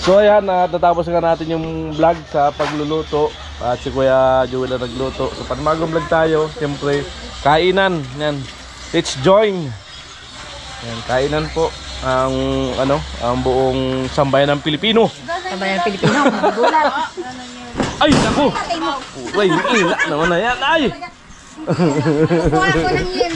So ayan, natatapos nga natin yung vlog sa pagluluto. At si Kuya Joel na nagluto. So panibagong vlog tayo, siyempre kainan. Yan. Let's join. Yan, kainan po ang ang buong sambayan ng Pilipino. Sambayan ng Pilipino, magugulat. Ay, naku! Uy, ila naman na yan. Ay! Kukuha ko ng yen.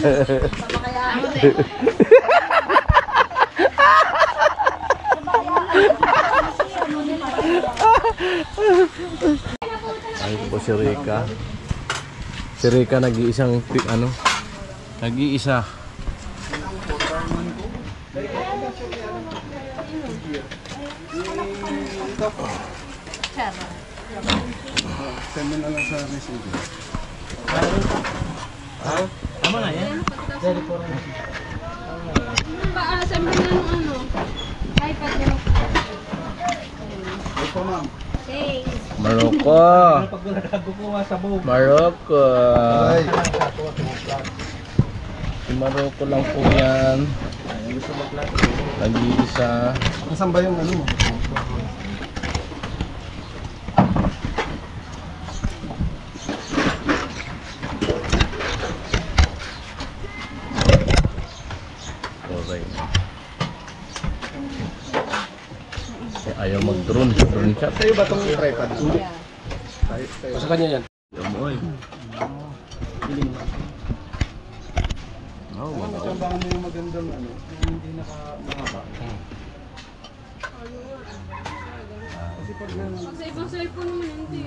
Ayun po si Rika. Si Rika nag-iisang nag-iisa. Send mo na lang sa messenger. Tama na yan. Send mo na ng iPad mo. Ito ma'am. Maroko. Maroko. Ay. Si Maroko lang po yan. Nag-iisa. Nasaan ba yung ano mo? Ayaw mag-drone. Drone shot. Sa'yo ba itong tripod? Hindi. Sa kanya yan. Yamoy. Oh, Ano makambangan mo yung magandang ano? Hindi nakahaba. Kasi pag Sa ibang cellphone mo hindi.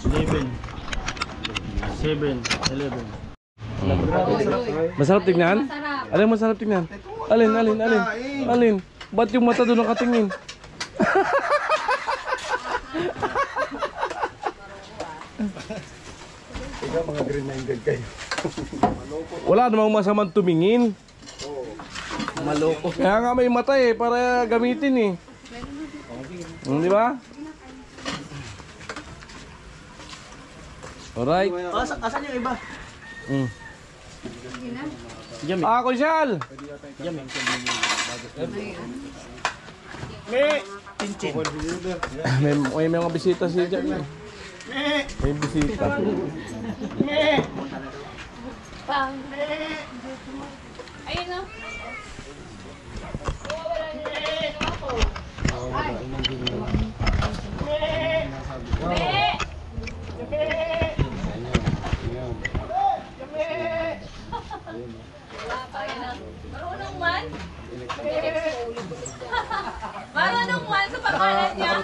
11. Masarap tignan? Alin masarap tignan? Alin? Ba't yung mata doon nakatingin? ikaw mga green-minded kayo. Wala namang masamang tumingin. Maloko. Kaya nga may mata para gamitin di ba? Alright. Asan yung iba? Konsyal! May mga bisita siya dyan. May bisita. Ayun na. Marunong man? Marunong man sa pangalan niya?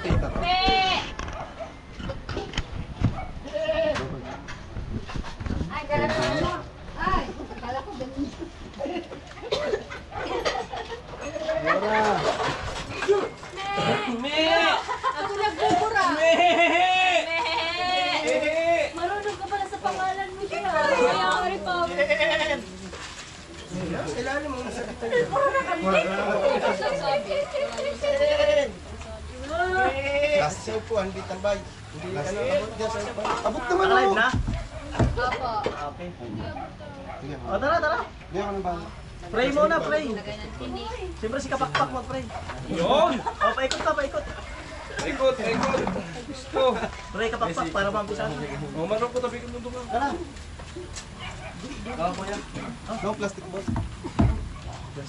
Ay, kala ko. Ay, kala ko ganun. Ako nagbubura. Marunong ka pala sa pangalan mo siya. Kaya ako rin pa. Kailangan mo sa last show po, hindi tambay. Hindi abot naman live na. Opo. Okay. O tara. Hindi ako nang bang. Pray muna, pray. Siyempre si Kapakpak mag-pray. Yun! O, paikot. Ikot. Gusto. Pray Kapakpak para mampisan. Maroko, tabi ko nung ka. Tara. Kuya. No plastic boss. Lord,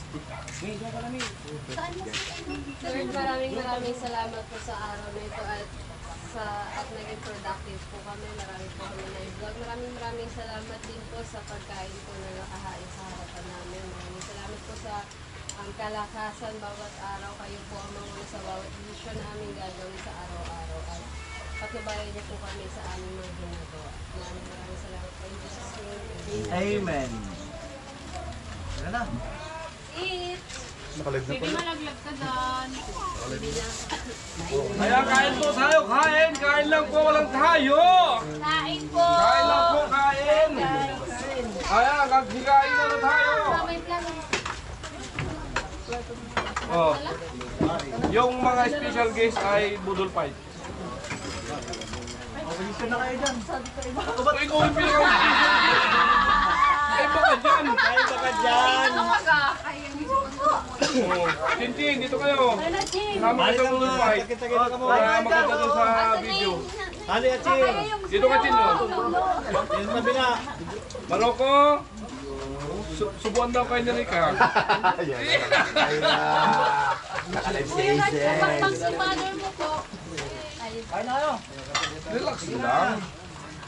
maraming salamat po sa araw na ito at naging productive po kami. Marami po kami na-vlog. Maraming salamat din po sa pagkain po na nakahain sa harapan namin. Maraming salamat po sa kalakasan bawat araw. Kayo po ang mga sa bawat decision na aming gagawin sa araw-araw. At patnubayan niyo po kami sa aming mga ginagawa. Maraming salamat po in Jesus' name. Amen. Tara na. Eat! Nakalag na pala. Malaglag ka doon. Kaya kain po tayo, kain! Kain lang po, walang tayo! Kain po! Kain lang po, kain! Kaya, kain na tayo! Wait lang. Oh. Yung mga special guest ay budol fight. Gusto na kayo dyan. Ikaw yung pinaka Ay baka dyan! Kain baka dyan. Ano ka? Kaya Chin, dito kayo. Sama ka sa mga fight. Para maganda doon sa video. Ali at Chin. Dito ka, Chin. Oh. Yan sabi na. Maroko. Subuan daw kayo ni Rika. Nakalive si Aiden. Relax lang.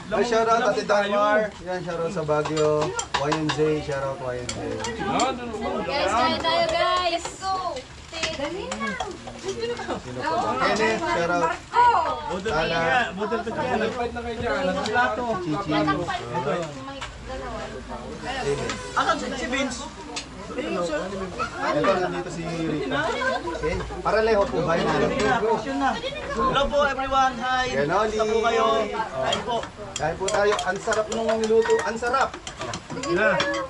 Ay, shoutout Ate Damar. Yan, shoutout sa Baguio. YNZ, shoutout YNZ. Guys, kain tayo guys! Let's go! Kenneth, shoutout. Tala. Nag-fight na kayo dyan. Chichi. Asan si Vince? Ito, nandito si Rika. Okay. Paraleho po ba yun? Hello po everyone, hi! Yan, Oli. Basta po kayo. Kain po. Kain po tayo. Ang sarap nung niluto. Ang sarap.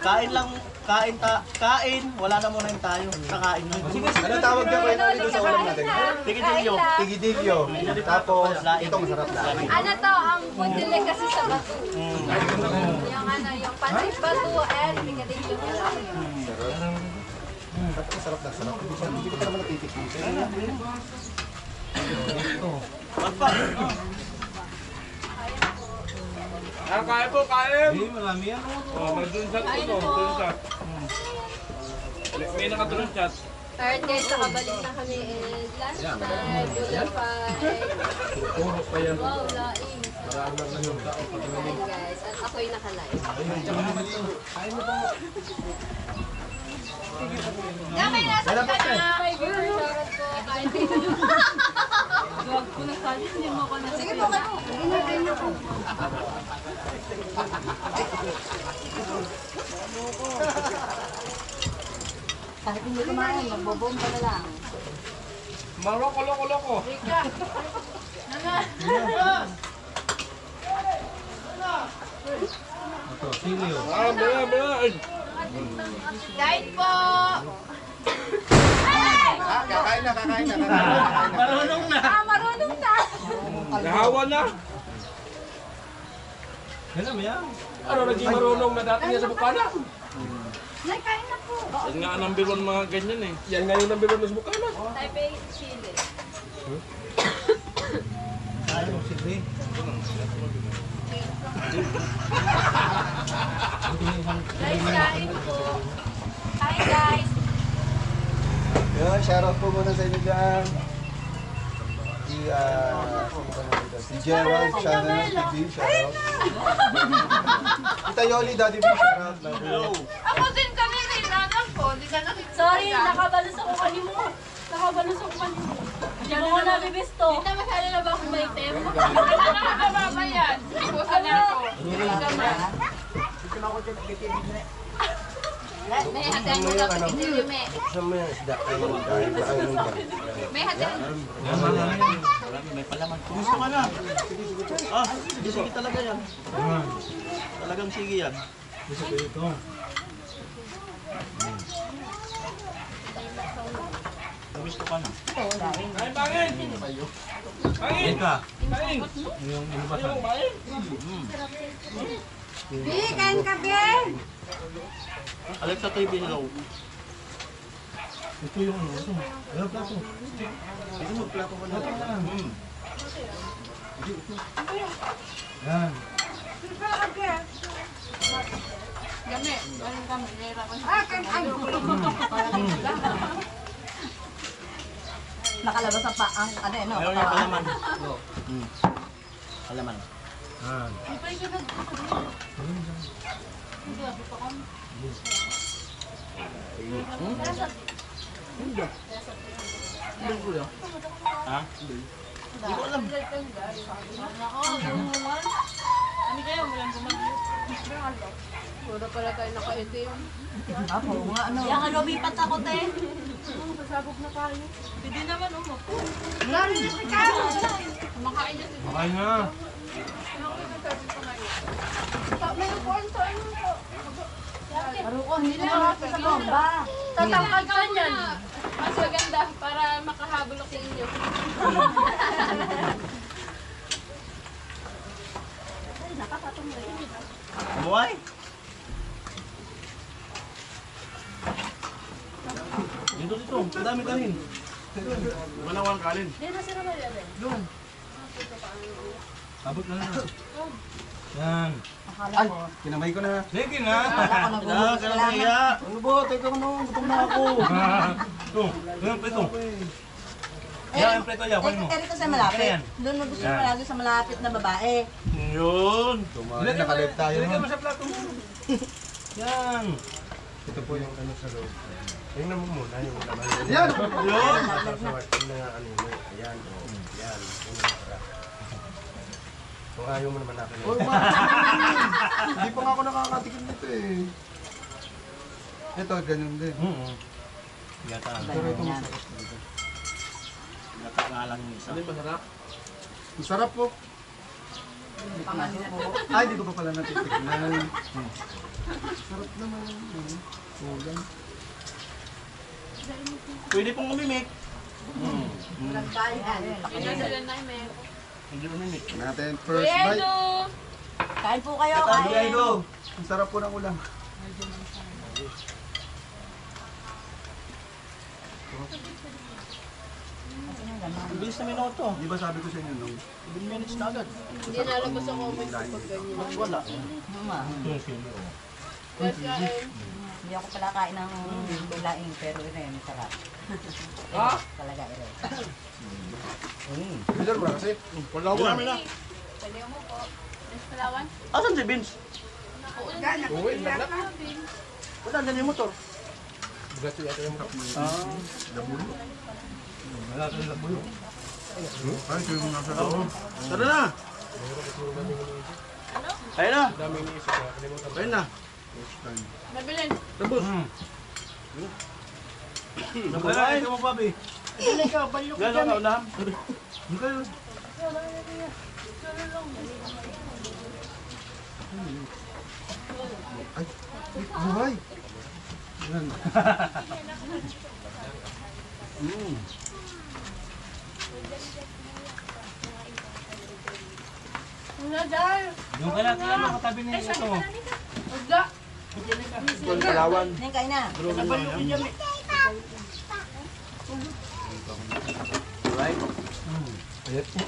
Kain lang, kain. Wala na muna yung tayo. Kakain na. Ano tawag ka kayo dito sa ulam natin? Tigidilyo. Tigidilyo. Tapos, ito masarap lang. Ano to, ang bundile kasi sa bato. Yung ano, yung pancit bato and bigadillo. Sarap na sarap. Hindi ko pa naman natitikman. Kain po, kain. Marami yan. Oh, mag-dunshot po to. Dunshot. May naka-dunshot. Alright guys, nakabalik na kami and last time, Bulafay. Wow, laing. Ayan guys, at ako'y nakalive. Gamay nasa ka na! Kay Girl, shoutout po. Kain dito. Huwag ko na salit, hindi mo ako nasa. Sige po, inagay niyo po. Kahit hindi kumain, magbobomba na lang. Maroko, loko. Rika! Nana! Bala. Kain po! Kakain na. Marunong na. Marunong na! Nahawa na. Ano mo yan? Ano, naging marunong na dati niya sa Bukana. Nay, kain na po. Yan nga ang number 1 mga ganyan eh. Yan nga yung number 1 sa Bukana. Taipei Chile. Ayaw si Ray. Guys, kain po. Hi guys! Yun, shoutout po muna sa inyo dyan. Si Gerald, shoutout. TV, shoutout. Tita Yoli, Daddy B, shoutout. Hello. Ako din kami kailangan po. Di ka nakikita. Sorry, nakabalos ako kanimo. Nakabalos ako kanimo. Hindi mo ko nabibisto. Hindi na masyado na ba akong may tempo? Ano na kababa yan? Ipusan na ako. May hatihan mo lang kasi hindi yung may. Saan mo yung isda? Ayun. May hatihan. May palaman. Gusto ka na. Sige talaga yan. Talagang sige yan. Gusto ka na. Kain, bangin. Bangin. Ka. Kain. Yung inubasan. Bi, kain ka, Bi. Alexa TV, hello. Ito yung ano. Ano plato? Ito mo plato ko na. Yan. Gami. Anong kami? Nahirapan siya. Nakalabas ang ang ano, ano. Meron yung palaman. Palaman. Ha? Hindi ko alam. Ano kaya? Walang gumagyo. Puro pala tayo nakaitim. Ako, nga ano. Yang ano, bipat ako, te. Pasabog na tayo. Pwede naman umupo. Ikaw. Kumakain na si Baka nga. May upuan sa ano po. Maruko, hindi na makapit sa bomba. Tatangkad ka niyan. Mas maganda para makahabol ako sa inyo. Buhay? Dito. Madami kanin. Manawang kalin. Hindi na sila ba yan? Doon. Abot na na. Yan. Ay, kinamay ko na. Sige na. Akala ko nagugutom Kaya lang. kaya. Ano ba? Teka ano, gutom na ako. Ito. Yan, preto. Yan, yung preto yan. Kunin mo. Eri ko sa malapit. Yan. Doon mo gusto mo lagi sa malapit na babae. Yun. Tumali, nakalive tayo. Ilagay mo sa plato mo. Yan. Ito po yung ano sa loob. Tingnan mo muna yung laman. Yan! Yun. Ayan. Yan. Kung ayaw mo naman nakin. Oy, ma! Hindi pa nga ako nakakatikim nito eh. Ito, ganyan din. Yata. Pero ito Yan. masarap dito. Yata nga lang yung isa. Ano yung masarap? Masarap po. Ay, di ko pa pala natitikman. Sarap naman. Ulam. Pwede pong umimik. Hindi na sila na may. Hindi umimik. Natin first bite. Edo! Kain po kayo. Ay, Kain. go. Ang sarap po ng ulam. Ang bilis na minuto. Di ba sabi ko sa inyo nung 7 minutes na agad. Hindi nalabas sa comments kapag ganyan. Wala. Let's kain. Hindi ako pala kain ng bulaing pero rin sarap. Talaga rin. Bilar ba kasi? Wala ko. Wala na. Pwede mo po. Let's palawan. Asan si Vince? Uwi, nagnak. Wala, dyan yung motor. Gato yata yung Wala ka nila bulo. Ay, ito yung nasa loob. Tara na. Ayun na. daming iniisip na. Kalimutan Ayun na. Mabilin. Tapos. Nabalain ka mo, papi. Dali ka, balyo ka Gano'n dyan. ka ulam? Okay. Ay, buhay. Yan. Wala dyan. Yung ka natin lang makatabi niya ito. Wala. Kung Palawan. Ngayon kain na. Ayat po.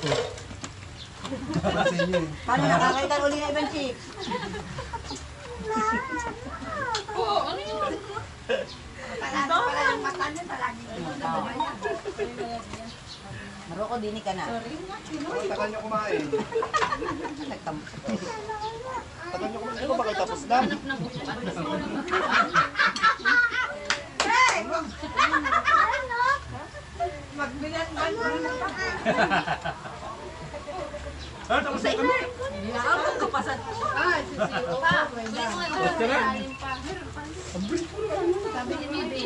Para sa inyo eh. Paano nakakaitan uli na ibang chick? Oo, ano yun? Maroko, dinig ka na. Tagal nyo kumain. Nagtampo. Tagal nyo kumain. Ito ba kayo tapos lang? Ah, tapos na kami. Ako kapasan. Ay, sisiyo pa. Ulit mo ito. Kain pa. Sabi ni Bibi.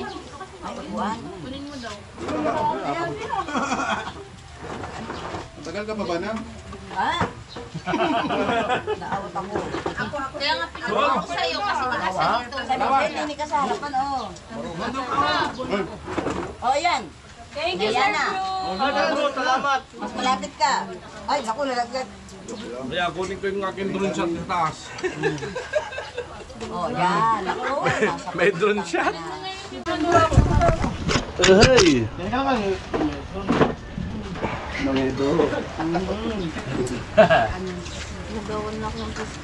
Ay, buwan. Kunin mo daw. Tagal ka pa ba na? Ha? Naawat ako. Kaya nga pinagawa ko sa'yo kasi makasa dito. Sabi ko, dinig ka sa harapan, oh. Oh, yan. Thank you, Ayan Sir na. Drew. Bro, salamat. Mas malapit ka. Ay, naku, nalaglag. Kaya kunin ko yung aking drone shot sa taas. Oh, yan. Naku, nasa May drone shot. Hey. Teka nga.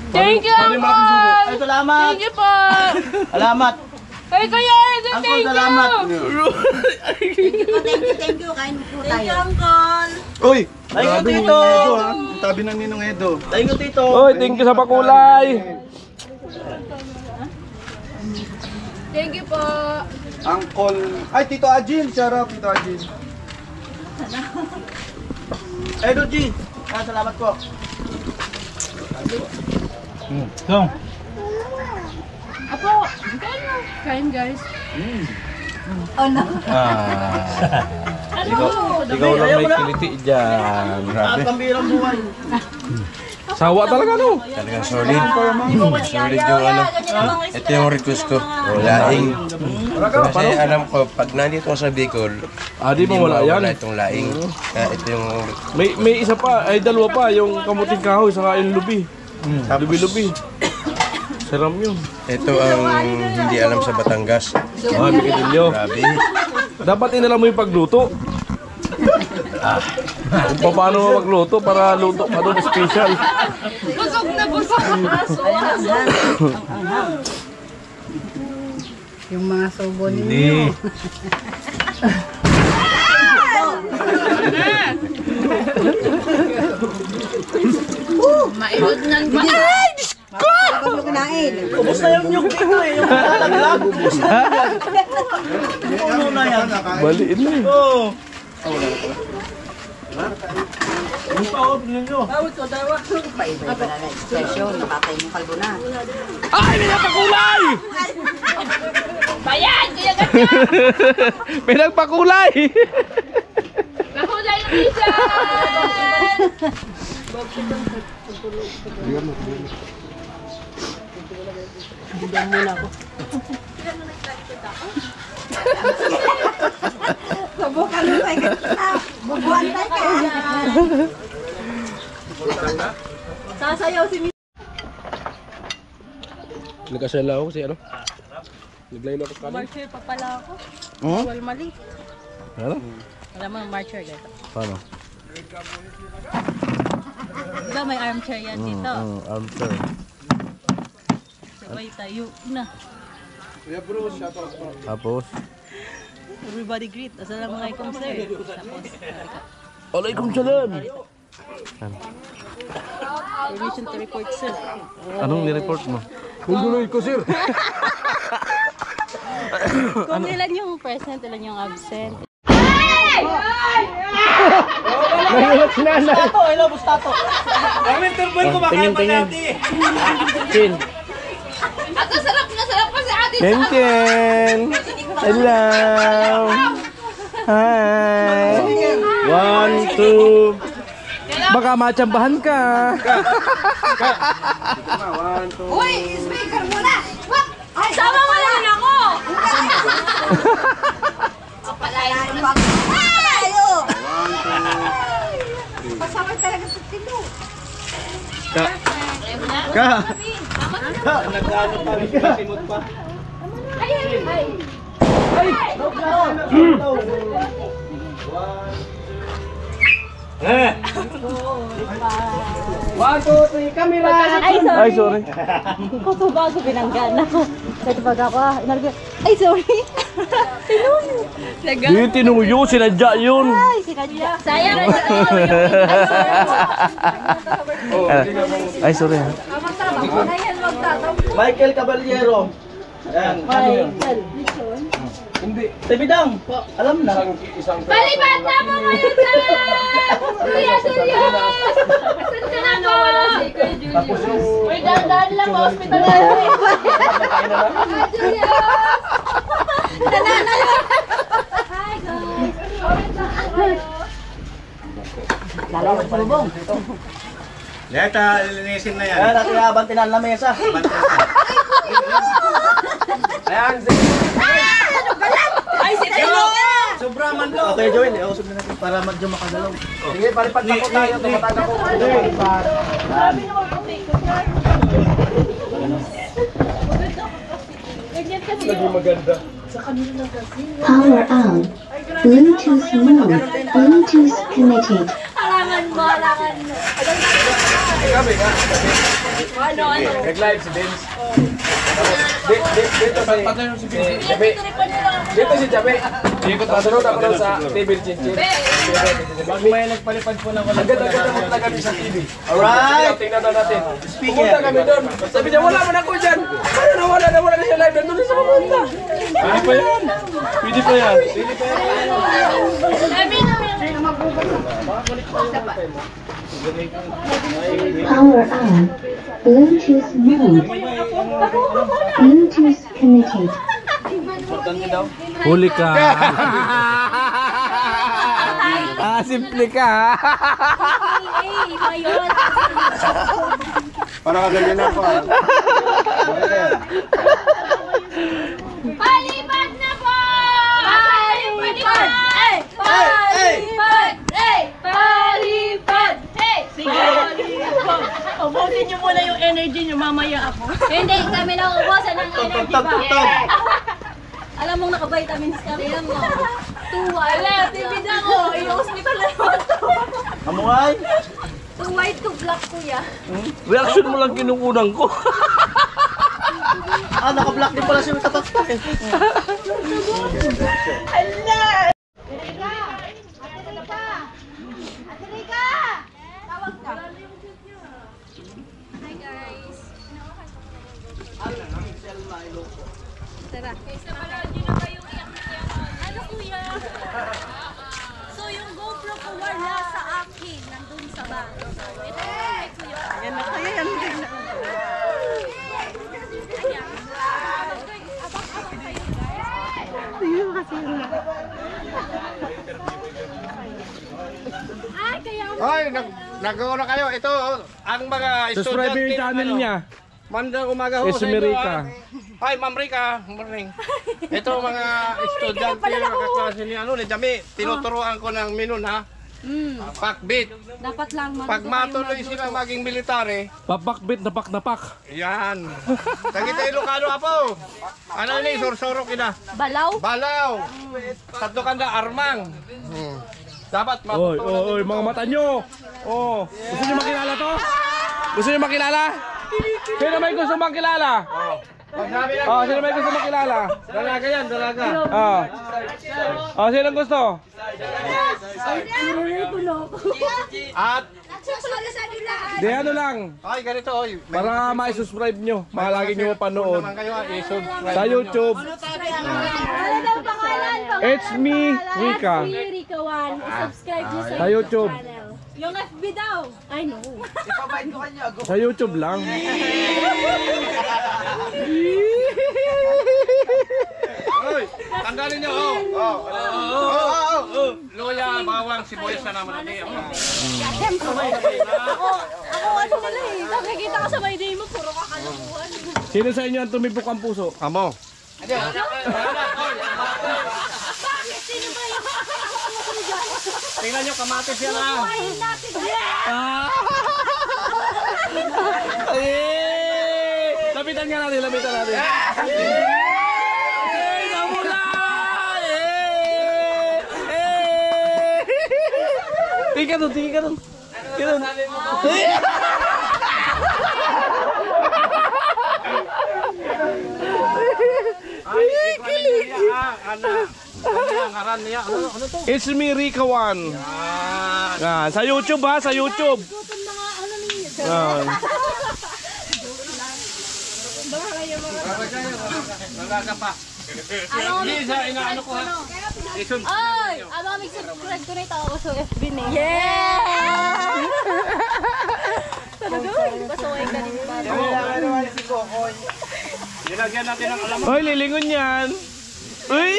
Thank you, Uncle! Ay, salamat. Thank you po! Salamat. Kay Kuya Edo, Uncle, thank you! salamat. Thank you. Kain po tayo. Thank you, Uncle. Uy! Thank you, Grabe Tito. Ninong Edo ha. Ang tabi ng Ninong Edo. Thank you, Tito. Oy, thank you sa pakulay. Thank you po! Uncle. Ay, Tito Ajin. Shout out, Tito Ajin. Edo G. Ah, salamat po. Dong. Apo! Kain guys. Oh, no. Ikaw lang may kiliti dyan. At pambirang buhay. Sawa talaga no. Talagang solid. Solid yung ano. Ito yung request ko. Laing. Kasi alam ko, pag nandito ako sa Bicol, Di mo wala yan. mawawala itong laing. Kaya ito yung May isa pa, ay dalawa pa, yung kamuting kahoy saka yung lubi. Lubi-lubi. Saram yun. ito ang hindi alam sa Batangas. Ah, bigyan nyo. Grabe. Dapat inala mo yung pagluto. Kung paano mo magluto para luto ka doon special. Busog na busog. Yung mga subo ninyo. Hindi. Mailod ng Bakit mo kinain? Ubus na yung nyug dito eh. Yung nalaglag. Ubus na yan. Ano na yan? Baliin na eh. Oo. Yung pa, oh, tingnan nyo. Paiba-iba na na expression. Nakatay mong kalbo na. Ay, may nagpakulay! bayan! Kaya ganyan! May nagpakulay! Nahulay yung Christian! Subukan mo tayo ka. Bubuan tayo ka. Sasayaw si Nagkasala ako kasi ano? Naglaylo ako kanin. Marcher pa pala ako. Hmm? Wal mali. Ano? Alam mo, marcher guys. Paano? Diba may armchair yan dito? Armchair. Sabay tayo na. Tapos? Everybody greet. Assalamualaikum sir. Tapos, Waalaikumsalam! permission to report sir. Anong ni-report mo? Kung ilan yung present, ilan yung absent. Nagulat si nanay! Bustato, hello, bustato. Kami turbon ko baka pa natin. Chin! At sarap na sarap pa si ate. Ken Ken! Hello! Hi! 1, 2... Baka matsambahan ka! Uy, speaker mo na! Ay, sama mo lang ako! Palayan mo na. Ayo! Pasaway talaga sa tilo. Ka! Nagano pa rin ka, simot pa. Ay, ay, ay! Eh! 1, 2, 3, camera! Ay, sorry. Kaso bago binanggan ako. Kasi pag ako, inarga, ay sorry. Tinuyo. Hindi tinuyo, sinadya yun. Ay, sinadya. Sayang rin. Ay, sorry ha. Michael Caballero. Ayan, ano yun? Hindi. Tebidang, alam na. Palipat na po ngayon sa Kuya Julius! Asan ka na po? Tapos yung... May dahan lang sa hospital na Kuya Julius! Hi guys! Lalo sa bubong. Leta, linisin na yan. Ayan, natin abantinan na mesa. Ayan, Ay, si Tino! sobra man lo. Okay, Joel, iusog na natin para medyo makagalaw. Sige, palipat na ko tayo. Tumatag ako. Palipat. Ganyan kasi Power on. Bluetooth mode. Bluetooth connected. halangan mo, halangan mo. Gabi nga. Ano? Nag-live si Vince. Dito si Jabe. Dito si Jabe. Ikot masunod ako doon sa TV Chinchin. Bago may nagpalipad po lang wala. Agad pumunta kami sa TV. Alright. Tingnan na natin. Speaker. Pumunta kami doon. Sabi niya, wala man ako dyan. Ano na wala na siya live. Nandun sa pumunta. Pwede pa yan. Pwede pa yan. Power on. Bluetooth mode. Bluetooth connected. Huli ka. Simple ka. Para kaganyan ako. Palipat na po! Palipad! Palipad! Palipad! Sige! Ubusin niyo muna yung energy niyo, mamaya ako. Hindi, kami lang ubusan ng energy ba? Alam mong naka-vitamins kami. Alam mo. Too white. Wala, tibid ako. I-hospital na naman to. Amuhay? Too white to black, kuya. Reaction mo lang kinukunan ko. Ah, naka-black din pala siya tapat pa eh. Hi, guys. Tara. Ano kuya? So yung GoPro ko wala sa akin, nandun sa bag. So ito ay kuya. Yan na kaya yan. Ay, kaya Hoy, nagawa na kayo. Ito, ang mga Subscribe estudyante. yung channel niya. Mandang umaga ho Es sa inyo. Merica. Hi, Ma'am Rica. Morning. Ito mga estudyante na kaklase ni ni Jami. Tinuturuan ko ng minun ha. Pakbit. dapat lang Pag matuloy sila maging military, Papakbit, napak. yan. Tagita Ilocano apo. Ano ni sursuro kita? balaw. Balaw. Tatlo kanda armang. Dapat Oy, matutunan. oy, oy, mga mata nyo. Oh, gusto nyo makilala to? Gusto nyo makilala? Sino may gusto makilala? Sabi na, Oh, sino may gusto makilala? dalaga yan, dalaga. Oh. Oh, sino gusto? At, Di ano lang, ay ganito, oy. para ma-subscribe nyo. Malagi nyo mapanood. Naman kayo, i-subscribe. Sa YouTube, Ano daw pangalan? It's Me, Rika. Rika 1. Subscribe niyo Sa YouTube. channel. Yung FB daw. I know. Sa YouTube lang. Oy, tandalin nyo, oh. Luya, bawang, sibuyas na naman natin. Ako ano nila eh. Nakikita ko sa my day mo, puro kakalukuhan. Sino sa inyo ang tumibok ang puso? Amo. Bakit? Sino ba yung Tingnan nyo, kamatis yan ah. kumain natin? Lapitan nga natin, lapitan natin. Namula! Tingin ka dun, tingin ka dun. Tingin ka dun. It's Me, Rika 1. Ah, sa YouTube ha, sa YouTube. Gutom na nga ano ninyo. Ah. Nalaga pa. inaano ko ha. Ay! Aba, may subscribe ko na ito ako sa FB na. Yeah! Talaga, pasaway ka din ba? Nilagyan natin ng alam. Hoy, lilingon yan. Uy!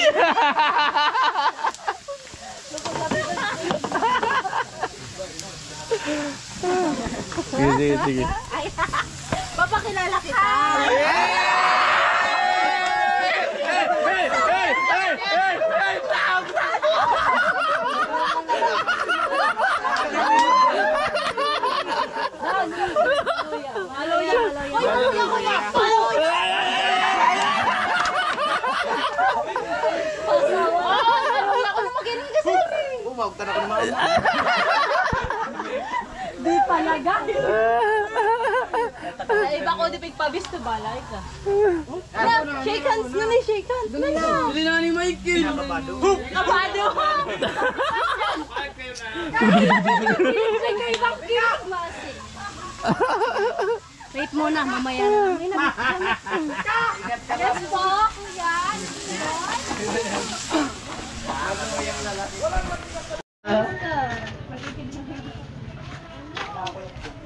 Sige, sige. Papakilala kita. Di palaga. Iba ko di pagpabis to balay ka. Shake hands na ni shake hands. Dali na. Dili na ni Michael. Kapado. Wait muna, mamaya na. Yes po, kuya.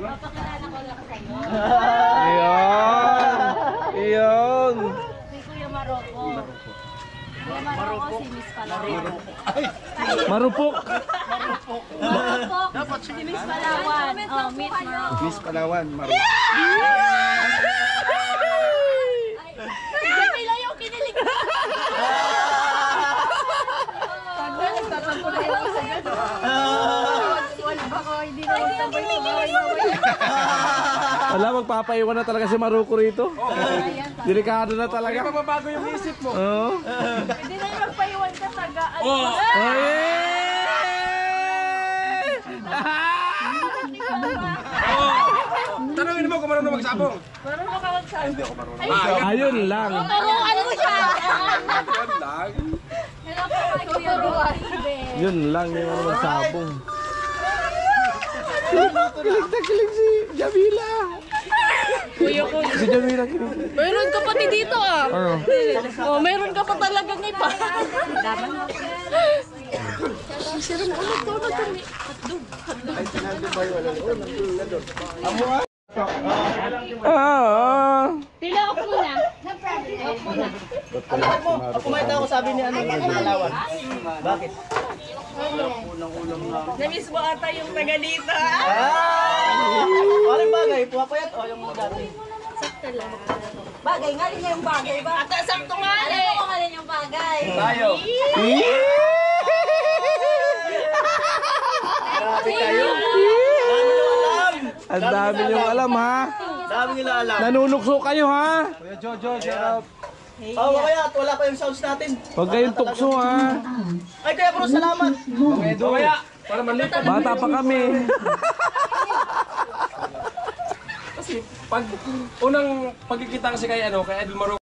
Papakilala ko lang sa inyo. Iyon. Iyon. Si Kuya Maroko. Kuya Maroko, si Miss Palawan. Marupok. Maroko, si Miss Palawan. Oh, meet Maroko. Miss Palawan, Maro. Hindi pala yung kinilig ko. Nagtatampo na yung isa yan. Wala ba ko, hindi na magtabay sa bahay. Wala, mapapaiwan na talaga si Maruko rito. Delikado na talaga. Hindi mababago yung isip mo. Oo. Hindi na yung magpaiwan ka taga. Tanungin mo kung marunong magsabong. Marunong ka magsabi. Hindi ako marunong. Ayun lang. Turuan mo siya. Yun lang. Hello po kay Kuya Roy. Yun lang yung ano magsabong. Kilig si Jamila. Kuya ko. Si Jamila kilig. Meron ka pati dito ah. Ano? Oh, meron ka pa talagang iba. Pila ako muna. Kumaita ako sabi ni ano, Malawan. Bakit? Namiss mo ata yung tagalita. Parang bagay, pumapayat o yung mga dati. Sakto lang. Bagay, nga rin niya yung bagay ba? Ata, sakto nga Alam eh. mo nga rin yung bagay. Tayo. Grabe kayo. Ang dami niyong alam ha. Dami nila alam. Nanunukso kayo ha. Kuya Jojo, shout out. Oh, kaya wala pa yung sounds natin. Huwag kayong tukso ha. Ay, Kuya Bro, salamat. Edo. Kaya, para malipat. Bata pa kami. Kasi pag unang pagkikita kasi kay ano, kay Idol Maruko.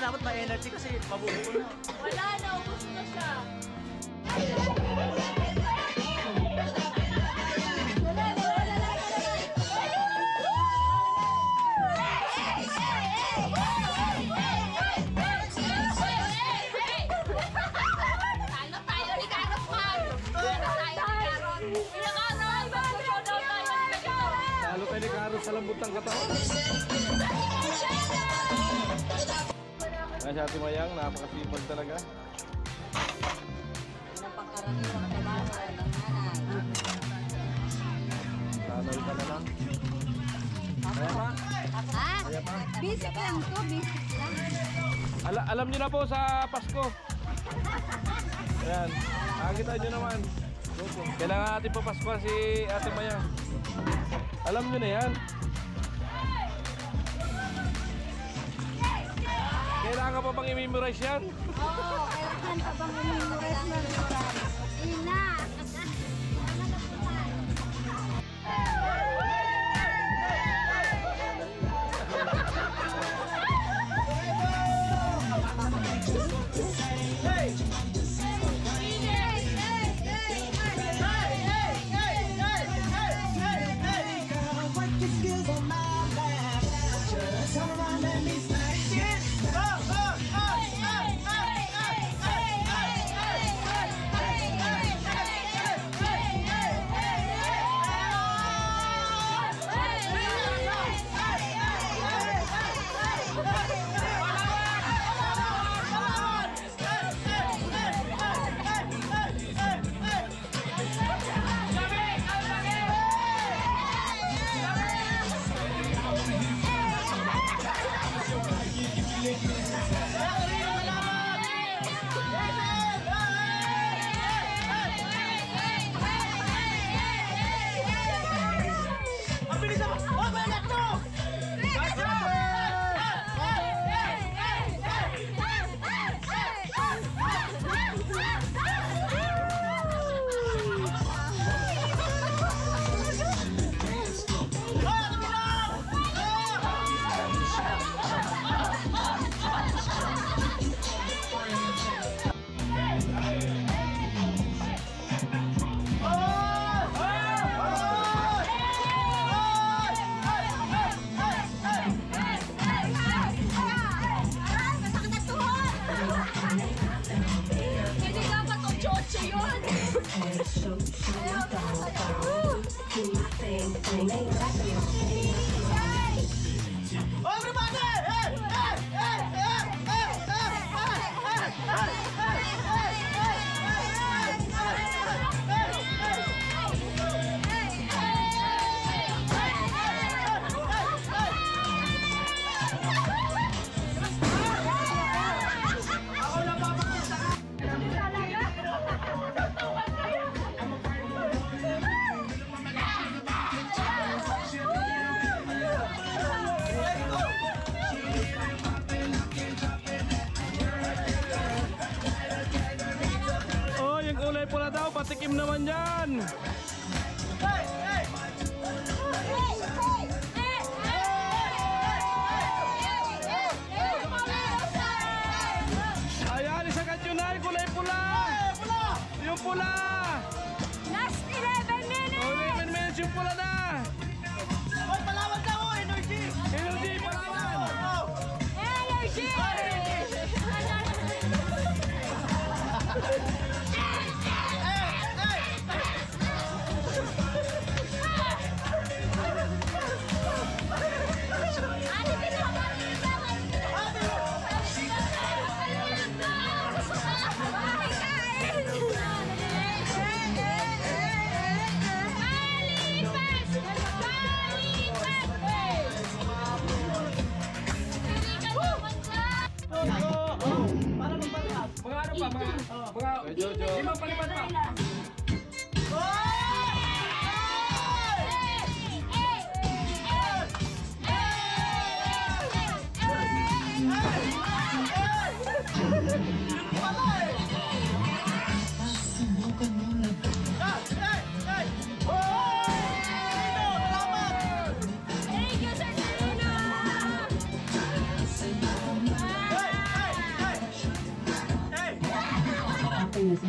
dapat may energy kasi mabubuo na. Wala na, ubus na siya. Talo tayo ni Karot Mar! Talo tayo ni Karot! Pinakaroon! Mag-showdown tayo! Talo kayo ni Karot sa lambot ng katawan. Si Ate Mayang, napakasipag talaga. Napakaraming trabaho ng nanay. Tanol ka na lang. Kaya pa? Ha? Basic lang to, basic lang. Alam nyo na po sa Pasko. Ayan. Nakakita nyo naman. Kailangan natin po Pasko si Ate Mayang. Alam nyo na yan. Kailangan pa bang i-memorize yan? Oo, kailangan pa bang i-memorize na Ina! Patikim naman yan. Ayan, isa ka tunay, kulay pula. Yung pula. Last 11 minutes! 11 minutes yung pula na. Palawan ka mo, energy! Energy, palawan. Energy!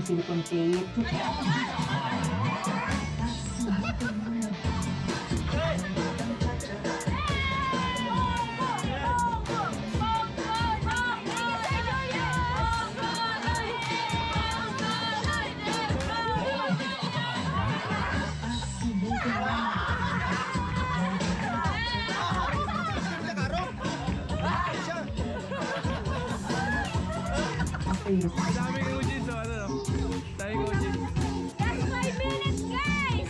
silicone tape. Dami ko Ujin, so ano? Dami ko Ujin. That's 5 minutes, guys!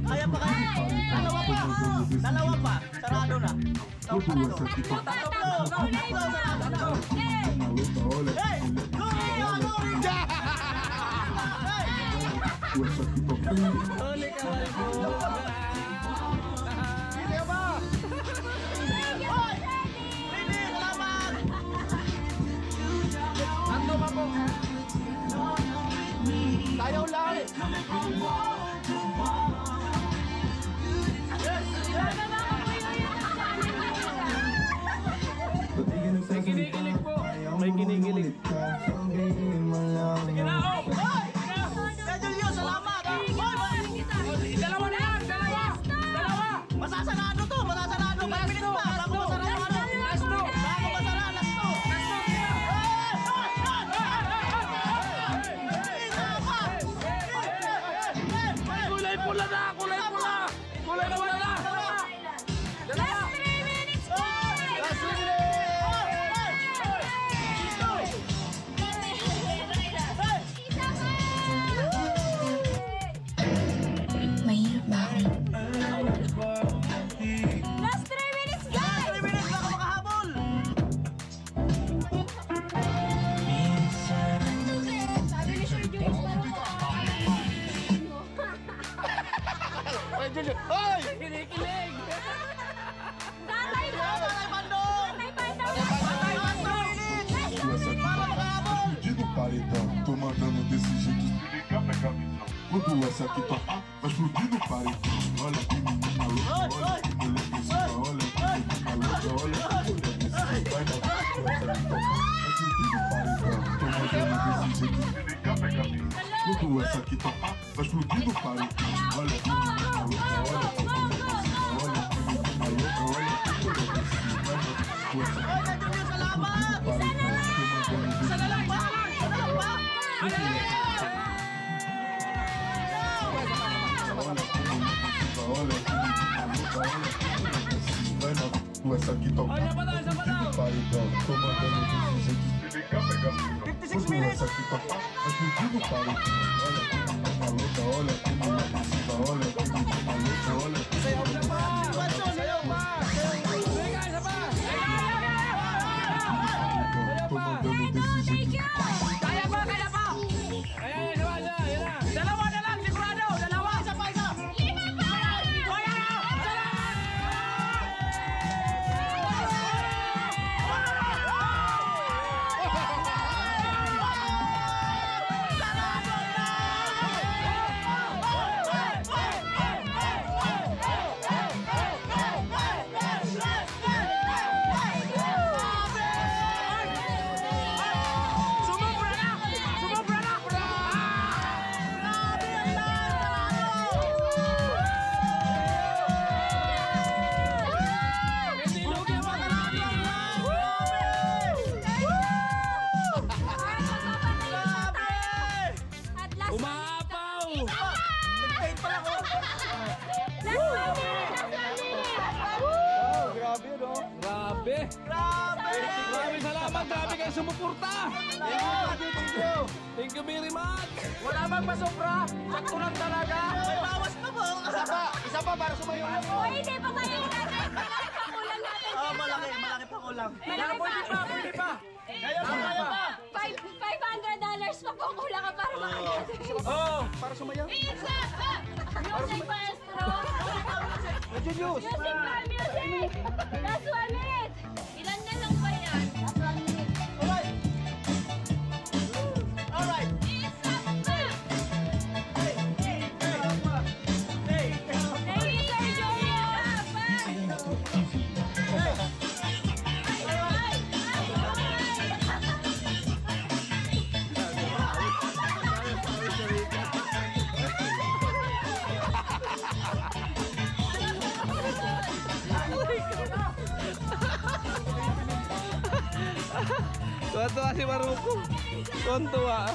Kaya pa kaya? Dalawa pa! Dalawa pa! Sarado na! Tayo lang! May kinikilig po. May kinikilig. Sige na, oh! Kaya Julius, salamat! Dalawa na yan! Dalawa! Dalawa! Masasarado to! Masasarado! 5 minutes pa! Bago masarado! Last two! Bago masarado! Last two! Kulay pula na! Kulay pula! Kulay pula na! Dalawa! Last 3 minutes, guys! Mahirap ba ako? Last 3 minutes, guys! 3 minutes bago makahabol! Sabi ni Sir Jules, Ay, Julius! Ay! Kinikilig! Tatay mo! Tatay Bandong! Tatay Bandong! Tatay Bandong! Para makahabol! Digo paredão, tô mandando desse jeito. Quando essa aqui tocar, vai explodir no paredão. Olha que menina louca, olha que mulher precisa, olha que menina louca, olha que mulher precisa. Vai dar essa aqui tocar, vai explodir no paredão. Tô mandando desse jeito. Quando essa aqui tocar, vai explodir no paredão. Olha que menina louca, olha que mulher precisa, olha que menina louca, olha que mulher precisa. Vai dar essa aqui. Ay, Julius, salamat! Isa na lang! Essa aqui toca. Paredão, tô mandando desse jeito. Quando essa aqui toca, vai explodir no paredão. Olha que menina louca, olha que mulher precisa, olha que menina louca, olha que Sayaw na pa! Pancho, sayaw pa! tô mandando desse jeito. Kaya pa! Kaya pa! Ayan, sama siya! Ayan na! Dalawa na lang! Sigurado! Dalawa! Isa pa, isa! Lima pa! At last Umaapaw! Nag-paint pa lang ako! last 1 minute! Last 1 minute! Grabe, no? Grabe! Grabe! Maraming salamat! Grabe kayo sumuporta! Thank you very much! Wala bang pasobra! Sakto lang talaga! May bawas pa po! Isa pa! Isa pa para sumayo! O, hindi pa tayo natin! Malaki pa kulang natin! Oh, malaki! Malaki pang ulang! Malaki pa! Pwede pa! Kaya pa! Kaya pa! $500 pa po kulang ka para makagatin! Oh! Para sumayaw! Isa! Music, maestro! Julius! Music pa! Music! Last 1 minute! Ilan na lang ba yan? Last 1 minute! Alright! Tuwa si Maruko. Tuwa.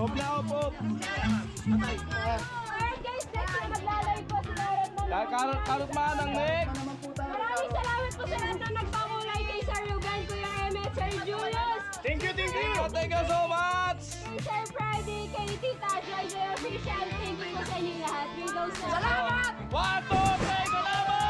Hop na hop, hop. Alright guys, next na maglalive po si Laurent Manalo. Karot manang, Nick. Maraming salamat po sa lahat na nagpakulay kay Sir Ruben, Kuya Emmett, Sir Julius. Thank you so much. Kay Sir Friday, kay Tita Joy Joy Official. Thank you po sa inyo lahat. We go sa salamat! 1, 2, 3, salamat!